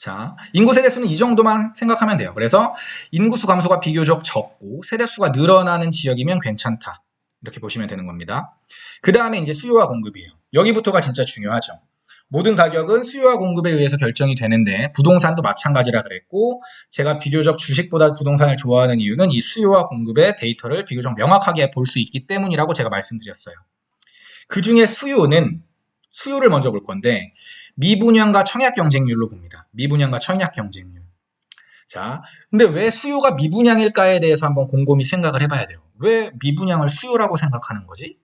자, 인구 세대수는 이 정도만 생각하면 돼요. 그래서 인구수 감소가 비교적 적고 세대수가 늘어나는 지역이면 괜찮다. 이렇게 보시면 되는 겁니다. 그 다음에 이제 수요와 공급이에요. 여기부터가 진짜 중요하죠. 모든 가격은 수요와 공급에 의해서 결정이 되는데 부동산도 마찬가지라 그랬고, 제가 비교적 주식보다 부동산을 좋아하는 이유는 이 수요와 공급의 데이터를 비교적 명확하게 볼 수 있기 때문이라고 제가 말씀드렸어요. 그 중에 수요를 먼저 볼 건데, 미분양과 청약 경쟁률로 봅니다. 미분양과 청약 경쟁률. 자, 근데 왜 수요가 미분양일까에 대해서 한번 곰곰이 생각을 해봐야 돼요. 왜 미분양을 수요라고 생각하는 거지?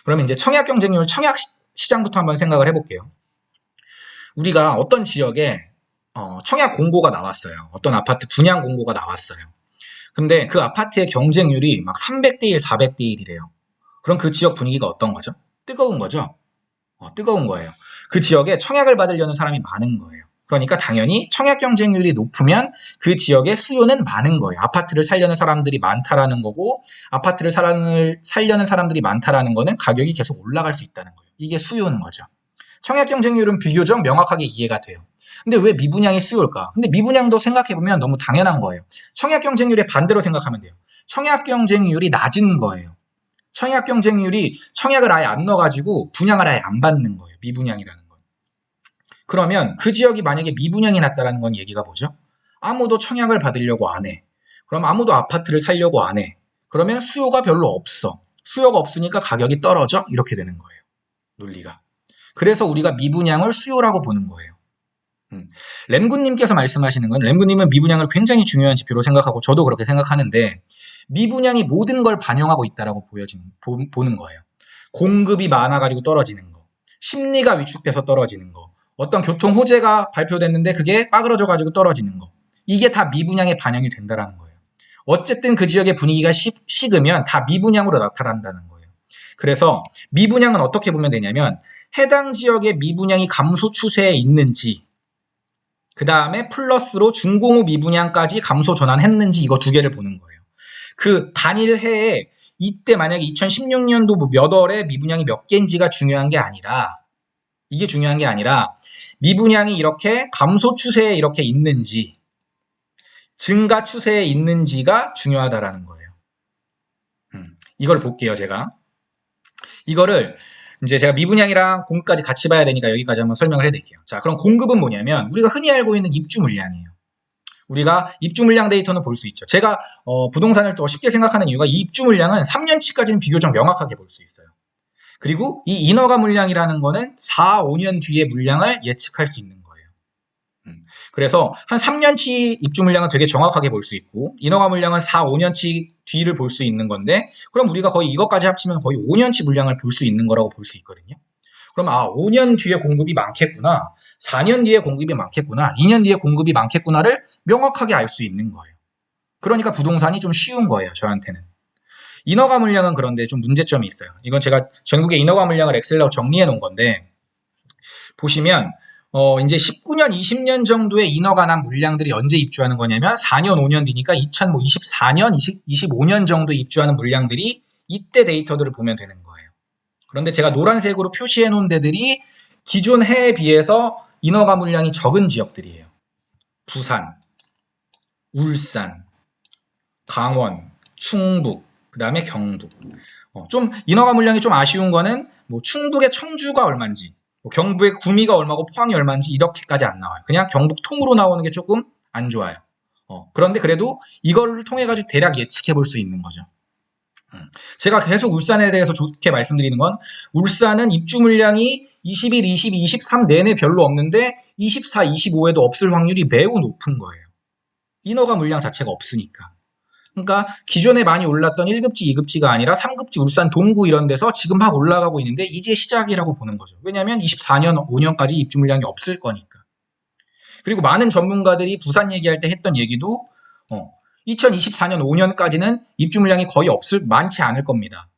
그러면 이제 청약 경쟁률, 청약 시장부터 한번 생각을 해볼게요. 우리가 어떤 지역에 청약 공고가 나왔어요. 어떤 아파트 분양 공고가 나왔어요. 근데 그 아파트의 경쟁률이 막 300대 1, 400대 1이래요. 그럼 그 지역 분위기가 어떤 거죠? 뜨거운 거죠? 뜨거운 거예요. 그 지역에 청약을 받으려는 사람이 많은 거예요. 그러니까 당연히 청약 경쟁률이 높으면 그 지역의 수요는 많은 거예요. 아파트를 살려는 사람들이 많다라는 거고, 아파트를 살려는 사람들이 많다라는 거는 가격이 계속 올라갈 수 있다는 거예요. 이게 수요인 거죠. 청약 경쟁률은 비교적 명확하게 이해가 돼요. 근데 왜 미분양이 수요일까? 근데 미분양도 생각해보면 너무 당연한 거예요. 청약 경쟁률의 반대로 생각하면 돼요. 청약 경쟁률이 낮은 거예요. 청약 경쟁률이 청약을 아예 안 넣어가지고 분양을 아예 안 받는 거예요. 미분양이라는 건. 그러면 그 지역이 만약에 미분양이 났다라는 건 얘기가 뭐죠? 아무도 청약을 받으려고 안 해. 그럼 아무도 아파트를 살려고 안 해. 그러면 수요가 별로 없어. 수요가 없으니까 가격이 떨어져? 이렇게 되는 거예요. 논리가. 그래서 우리가 미분양을 수요라고 보는 거예요. 램군님께서 말씀하시는 건, 램군님은 미분양을 굉장히 중요한 지표로 생각하고 저도 그렇게 생각하는데, 미분양이 모든 걸 반영하고 있다라고 보는 거예요. 공급이 많아가지고 떨어지는 거, 심리가 위축돼서 떨어지는 거, 어떤 교통 호재가 발표됐는데 그게 빠그러져가지고 떨어지는 거, 이게 다 미분양에 반영이 된다라는 거예요. 어쨌든 그 지역의 분위기가 식으면 다 미분양으로 나타난다는 거예요. 그래서 미분양은 어떻게 보면 되냐면, 해당 지역의 미분양이 감소 추세에 있는지, 그 다음에 플러스로 중공업 미분양까지 감소 전환했는지, 이거 두 개를 보는 거예요. 그 단일 해에 이때 만약에 2016년도 몇 월에 미분양이 몇 개인지가 중요한 게 아니라, 이게 중요한 게 아니라 미분양이 이렇게 감소 추세에 이렇게 있는지 증가 추세에 있는지가 중요하다라는 거예요. 이걸 볼게요. 이거를 이제 제가 미분양이랑 공급까지 같이 봐야 되니까 여기까지 한번 설명을 해드릴게요. 자, 그럼 공급은 뭐냐면 우리가 흔히 알고 있는 입주 물량이에요. 우리가 입주 물량 데이터는 볼 수 있죠. 제가 부동산을 또 쉽게 생각하는 이유가, 이 입주 물량은 3년치까지는 비교적 명확하게 볼 수 있어요. 그리고 이 인허가 물량이라는 거는 4, 5년 뒤의 물량을 예측할 수 있는 거예요. 그래서 한 3년치 입주 물량은 되게 정확하게 볼 수 있고, 인허가 물량은 4, 5년치 뒤를 볼 수 있는 건데, 그럼 우리가 거의 이것까지 합치면 거의 5년치 물량을 볼 수 있는 거라고 볼 수 있거든요. 그럼 5년 뒤에 공급이 많겠구나, 4년 뒤에 공급이 많겠구나, 2년 뒤에 공급이 많겠구나를 명확하게 알 수 있는 거예요. 그러니까 부동산이 좀 쉬운 거예요, 저한테는. 인허가 물량은 그런데 좀 문제점이 있어요. 이건 제가 전국의 인허가 물량을 엑셀로 정리해 놓은 건데, 보시면 이제 19년, 20년 정도의 인허가 난 물량들이 언제 입주하는 거냐면 4년, 5년 뒤니까 2024년, 25년 정도 입주하는 물량들이 이때 데이터들을 보면 되는 거예요. 그런데 제가 노란색으로 표시해 놓은 데들이 기존 해에 비해서 인허가 물량이 적은 지역들이에요. 부산, 울산, 강원, 충북, 그 다음에 경북. 좀 인허가 물량이 좀 아쉬운 거는 뭐 충북의 청주가 얼마인지, 뭐 경북의 구미가 얼마고 포항이 얼마인지 이렇게까지 안 나와요. 그냥 경북 통으로 나오는 게 조금 안 좋아요. 그런데 그래도 이걸 통해 가지고 대략 예측해 볼 수 있는 거죠. 제가 계속 울산에 대해서 좋게 말씀드리는 건, 울산은 입주 물량이 21, 22, 23 내내 별로 없는데 24, 25에도 없을 확률이 매우 높은 거예요. 인허가 물량 자체가 없으니까. 그러니까 기존에 많이 올랐던 1급지, 2급지가 아니라 3급지 울산 동구 이런 데서 지금 막 올라가고 있는데 이제 시작이라고 보는 거죠. 왜냐하면 24년, 5년까지 입주 물량이 없을 거니까. 그리고 많은 전문가들이 부산 얘기할 때 했던 얘기도 2024년, 5년까지는 입주 물량이 거의 많지 않을 겁니다.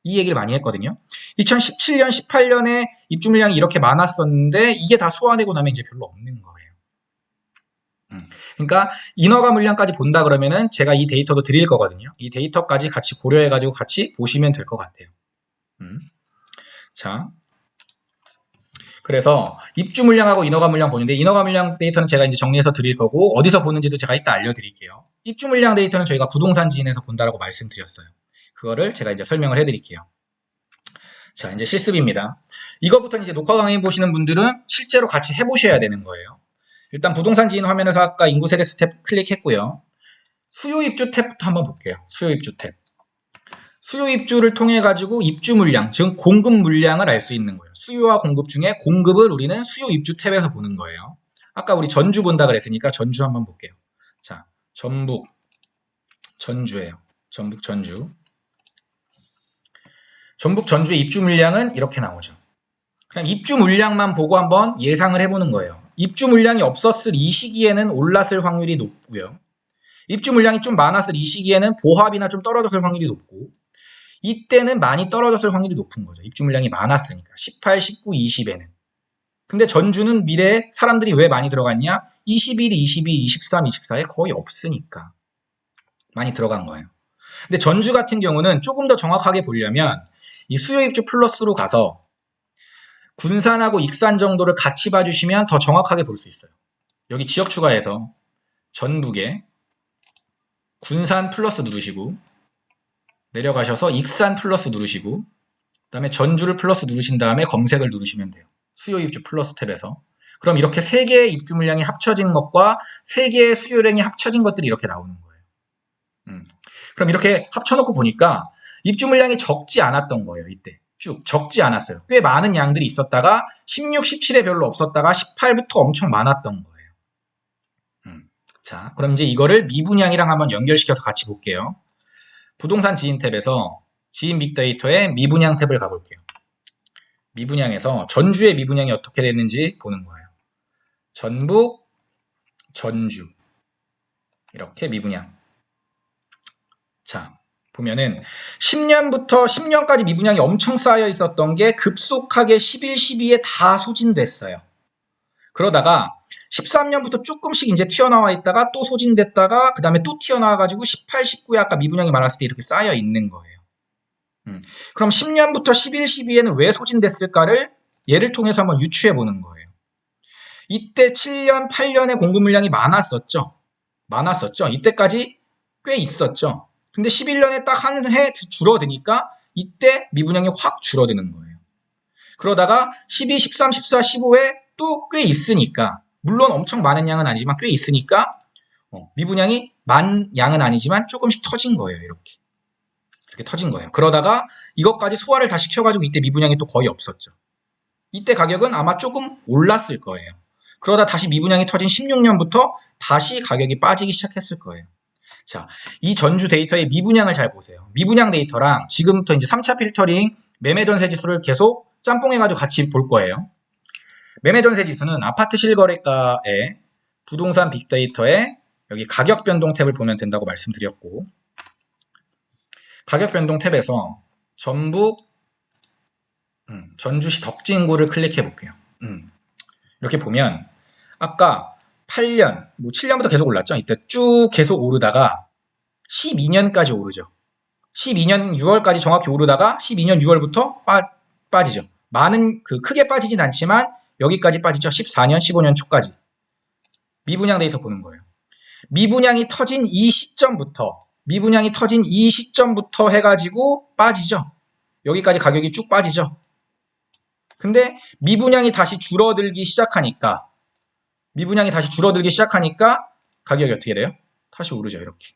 이 얘기를 많이 했거든요. 2017년, 18년에 입주 물량이 이렇게 많았었는데 이게 다 소화되고 나면 이제 별로 없는 거예요. 그러니까 인허가 물량까지 본다 그러면은 제가 이 데이터도 드릴 거거든요. 이 데이터까지 같이 고려해가지고 같이 보시면 될 것 같아요. 자, 그래서 입주 물량하고 인허가 물량 보는데 인허가 물량 데이터는 제가 이제 정리해서 드릴 거고 어디서 보는지도 제가 이따 알려드릴게요. 입주 물량 데이터는 저희가 부동산 지인에서 본다라고 말씀드렸어요. 그거를 제가 이제 설명을 해드릴게요. 자, 이제 실습입니다. 이거부터 이제 녹화 강의 보시는 분들은 실제로 같이 해보셔야 되는 거예요. 일단 부동산 지인 화면에서 아까 인구 세대 스텝 클릭했고요. 수요 입주 탭부터 한번 볼게요. 수요 입주 탭. 수요 입주를 통해 가지고 입주 물량, 즉 공급 물량을 알 수 있는 거예요. 수요와 공급 중에 공급을 우리는 수요 입주 탭에서 보는 거예요. 아까 우리 전주 본다 그랬으니까 전주 한번 볼게요. 자, 전북, 전주예요. 전북, 전주. 전북, 전주의 입주 물량은 이렇게 나오죠. 그냥 입주 물량만 보고 한번 예상을 해보는 거예요. 입주 물량이 없었을 이 시기에는 올랐을 확률이 높고요. 입주 물량이 좀 많았을 이 시기에는 보합이나 좀 떨어졌을 확률이 높고 이때는 많이 떨어졌을 확률이 높은 거죠. 입주 물량이 많았으니까. 18, 19, 20에는. 근데 전주는 미래에 사람들이 왜 많이 들어갔냐? 21, 22, 23, 24에 거의 없으니까 많이 들어간 거예요. 근데 전주 같은 경우는 조금 더 정확하게 보려면 이 수요 입주 플러스로 가서 군산하고 익산 정도를 같이 봐주시면 더 정확하게 볼 수 있어요. 여기 지역 추가해서 전북에 군산 플러스 누르시고 내려가셔서 익산 플러스 누르시고 그 다음에 전주를 플러스 누르신 다음에 검색을 누르시면 돼요. 수요 입주 플러스 탭에서. 그럼 이렇게 3개의 입주 물량이 합쳐진 것과 3개의 수요량이 합쳐진 것들이 이렇게 나오는 거예요. 그럼 이렇게 합쳐놓고 보니까 입주 물량이 적지 않았던 거예요. 이때 쭉 적지 않았어요. 꽤 많은 양들이 있었다가 16, 17에 별로 없었다가 18부터 엄청 많았던 거예요. 자, 그럼 이제 이거를 미분양이랑 한번 연결시켜서 같이 볼게요. 부동산 지인 탭에서 지인 빅데이터에 미분양 탭을 가볼게요. 미분양에서 전주의 미분양이 어떻게 됐는지 보는 거예요. 전북, 전주 이렇게 미분양. 자, 보면은 10년부터 10년까지 미분양이 엄청 쌓여 있었던 게 급속하게 11, 12에 다 소진됐어요. 그러다가 13년부터 조금씩 이제 튀어나와 있다가 또 소진됐다가 그 다음에 또 튀어나와가지고 18, 19에 아까 미분양이 많았을 때 이렇게 쌓여 있는 거예요. 그럼 10년부터 11, 12에는 왜 소진됐을까를 예를 통해서 한번 유추해 보는 거예요. 이때 7년, 8년에 공급 물량이 많았었죠. 이때까지 꽤 있었죠. 근데 11년에 딱 한 해 줄어드니까 이때 미분양이 확 줄어드는 거예요. 그러다가 12, 13, 14, 15에 또 꽤 있으니까 물론 엄청 많은 양은 아니지만 꽤 있으니까 미분양이 만 양은 아니지만 조금씩 터진 거예요. 이렇게 터진 거예요. 그러다가 이것까지 소화를 다 시켜가지고 이때 미분양이 또 거의 없었죠. 이때 가격은 아마 조금 올랐을 거예요. 그러다 다시 미분양이 터진 16년부터 다시 가격이 빠지기 시작했을 거예요. 자, 이 전주 데이터의 미분양을 잘 보세요. 미분양 데이터랑 지금부터 이제 3차 필터링 매매 전세 지수를 계속 짬뽕해가지고 같이 볼 거예요. 매매 전세 지수는 아파트 실거래가에 부동산 빅데이터에 여기 가격 변동 탭을 보면 된다고 말씀드렸고 가격 변동 탭에서 전북 전주시 덕진구를 클릭해 볼게요. 이렇게 보면 아까 8년, 7년부터 계속 올랐죠. 이때 쭉 계속 오르다가 12년까지 오르죠. 12년 6월까지 정확히 오르다가 12년 6월부터 빠지죠. 크게 빠지진 않지만 여기까지 빠지죠. 14년, 15년 초까지. 미분양 데이터 보는 거예요. 미분양이 터진 이 시점부터 해가지고 빠지죠. 여기까지 가격이 쭉 빠지죠. 근데 미분양이 다시 줄어들기 시작하니까 가격이 어떻게 돼요? 다시 오르죠. 이렇게.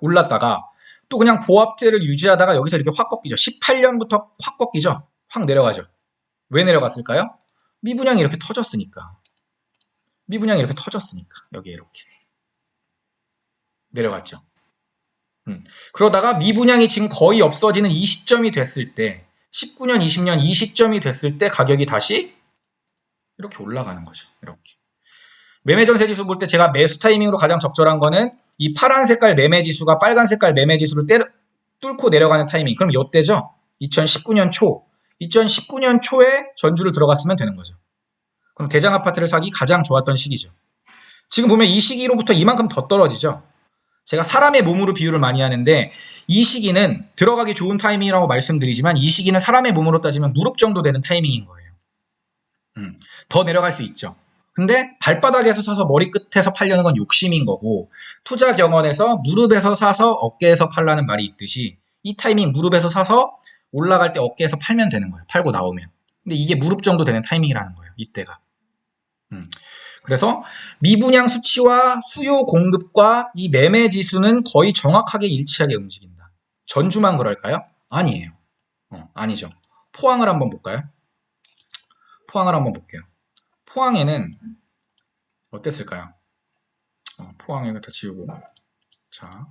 올랐다가 또 그냥 보합제를 유지하다가 여기서 이렇게 확 꺾이죠. 18년부터 확 꺾이죠. 확 내려가죠. 왜 내려갔을까요? 미분양이 이렇게 터졌으니까. 여기 이렇게 내려갔죠. 그러다가 미분양이 지금 거의 없어지는 이 시점이 됐을 때 19년, 20년 이 시점이 됐을 때 가격이 다시 이렇게 올라가는 거죠. 이렇게. 매매 전세 지수 볼 때 제가 매수 타이밍으로 가장 적절한 거는 이 파란 색깔 매매 지수가 빨간 색깔 매매 지수를 뚫고 내려가는 타이밍. 그럼 이때죠. 2019년 초에 전주를 들어갔으면 되는 거죠. 그럼 대장 아파트를 사기 가장 좋았던 시기죠. 지금 보면 이 시기로부터 이만큼 더 떨어지죠. 제가 사람의 몸으로 비유를 많이 하는데 이 시기는 들어가기 좋은 타이밍이라고 말씀드리지만 이 시기는 사람의 몸으로 따지면 무릎 정도 되는 타이밍인 거예요. 더 내려갈 수 있죠. 근데 발바닥에서 사서 머리 끝에서 팔려는 건 욕심인 거고, 투자 경원에서 무릎에서 사서 어깨에서 팔라는 말이 있듯이 이 타이밍 무릎에서 사서 올라갈 때 어깨에서 팔면 되는 거예요. 팔고 나오면. 근데 이게 무릎 정도 되는 타이밍이라는 거예요. 이때가. 그래서 미분양 수치와 수요 공급과 이 매매 지수는 거의 정확하게 일치하게 움직인다. 전주만 그럴까요? 아니에요. 아니죠. 포항을 한번 볼까요? 포항을 한번 볼게요. 포항에는 어땠을까요? 포항에 다 지우고. 자,